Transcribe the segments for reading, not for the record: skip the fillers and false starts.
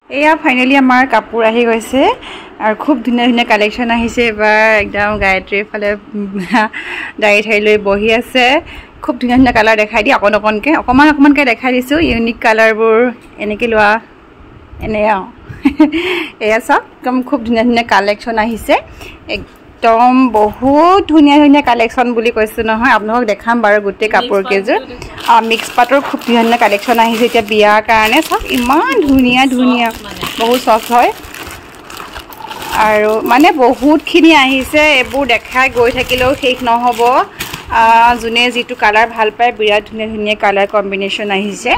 এয়া ফাইনালি আমাৰ কাপোৰ আহি গৈছে আৰু খুব ধুনীয়া ধুনীয়া কালেকশ্যন আহিছে এবাৰ একদম গায়ত্ৰীৰ ফালে দাড়ি ঠাই লৈ বহি আছে খুব ধুনীয়া ধুনীয়া কালাৰ দেখাই দি অকণমানকৈ দেখাই দিছোঁ ইউনিক কালাৰবোৰ এনেকৈ লোৱা এনে এয়া চাওক একদম খুব ধুনীয়া ধুনীয়া কালেকশ্যন আহিছে একদম বহুত ধুনীয়া ধুনীয়া কালেকশ্যন বুলি কৈছোঁ নহয় আপোনালোকক দেখাম বাৰু গোটেই কাপোৰ কেইযোৰ মিক্স পাটৰ খুব ধুনীয়া ধুনীয়া কালেকশ্যন আহিছে এতিয়া বিয়াৰ কাৰণে চাওক ইমান ধুনীয়া ধুনীয়া বহুত চফ্ট হয় আৰু মানে বহুতখিনি আহিছে এইবোৰ দেখাই গৈ থাকিলেও শেষ নহ'ব যোনে যিটো কালাৰ ভাল পায় বিৰাট ধুনীয়া ধুনীয়া কালাৰ কম্বিনেশ্যন আহিছে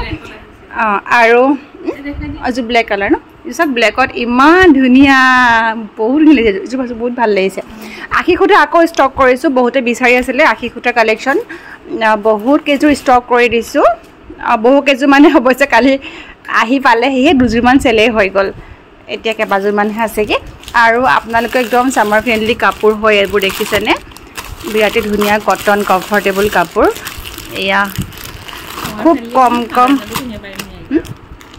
আৰু আজি ব্লেক কালাৰ ন চব ব্লেকত ইমান ধুনীয়া বহুত ধুনীয়া লাগিছে এইযোৰ পাইছোঁ বহুত ভাল লাগিছে আশী সূতা আকৌ ষ্টক কৰিছোঁ বহুতে বিচাৰি আছিলে আশী সূতা কালেকশ্যন বহুত কেইযোৰ ষ্টক কৰি দিছোঁ বহু কেইযোৰ মানে অৱশ্যে কালি আহি পালেহিহে দুযোৰমান চেলেই হৈ গ'ল এতিয়া কেইবাযোৰমানহে আছেগৈ আৰু আপোনালোকে একদম ছামাৰ ফ্ৰেণ্ডলি কাপোৰ হয় এইবোৰ দেখিছেনে বিৰাটেই ধুনীয়া কটন কমফৰ্টেবল কাপোৰ এয়া খুব কম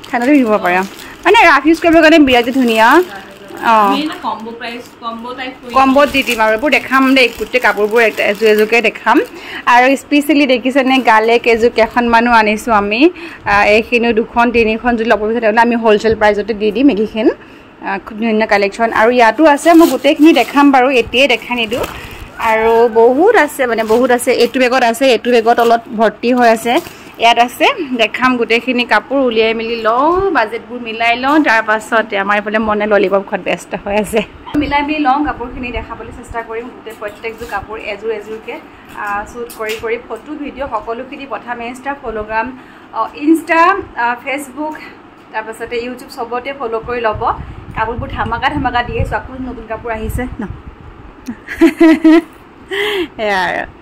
ঠাণ্ডাটো দিব পাৰে মানে ৰাফ ইউজ কৰিবৰ কাৰণে বিৰাটেই ধুনীয়া কম্বত দি দিম আৰু এইবোৰ দেখাম দেই গোটেই কাপোৰবোৰ এযোৰ এযোৰকৈ দেখাম আৰু স্পেচিয়েলি দেখিছেনে গালে কেইখনমানো আনিছোঁ আমি এইখিনিও 2খন 3খন যদি ল'ব বিচাৰে তেতিয়াহ'লে আমি হ'লচেল প্ৰাইজতে দি দিম এইকেইখন খুব ধুনীয়া কালেকশ্যন আৰু ইয়াতো আছে মই গোটেইখিনি দেখাম বাৰু এতিয়াই দেখাই নিদিওঁ আৰু বহুত আছে মানে বহুত আছে এইটো বেগত আছে এইটো বেগত অলপ ভৰ্তি হৈ আছে ইয়াত আছে দেখাম গোটেইখিনি কাপোৰ উলিয়াই মেলি লওঁ বাজেটবোৰ মিলাই লওঁ তাৰপাছতে আমাৰ এইফালে মনে ললিপপ খোৱাত ব্যস্ত হৈ আছে মিলাই মেলি লওঁ কাপোৰখিনি দেখাবলৈ চেষ্টা কৰিম গোটেই প্ৰত্যেকযোৰ কাপোৰ এযোৰ এযোৰকৈ শ্বুট কৰি ফটো ভিডিঅ' সকলোখিনি পঠাম ইনষ্টা ফ'ল'গ্ৰাম ইনষ্টা ফেচবুক তাৰপাছতে ইউটিউব চবতে ফ'ল' কৰি ল'ব কাপোৰবোৰ ধামাকা দি আছোঁ আকৌ নতুন কাপোৰ আহিছে ন সেয়া আৰু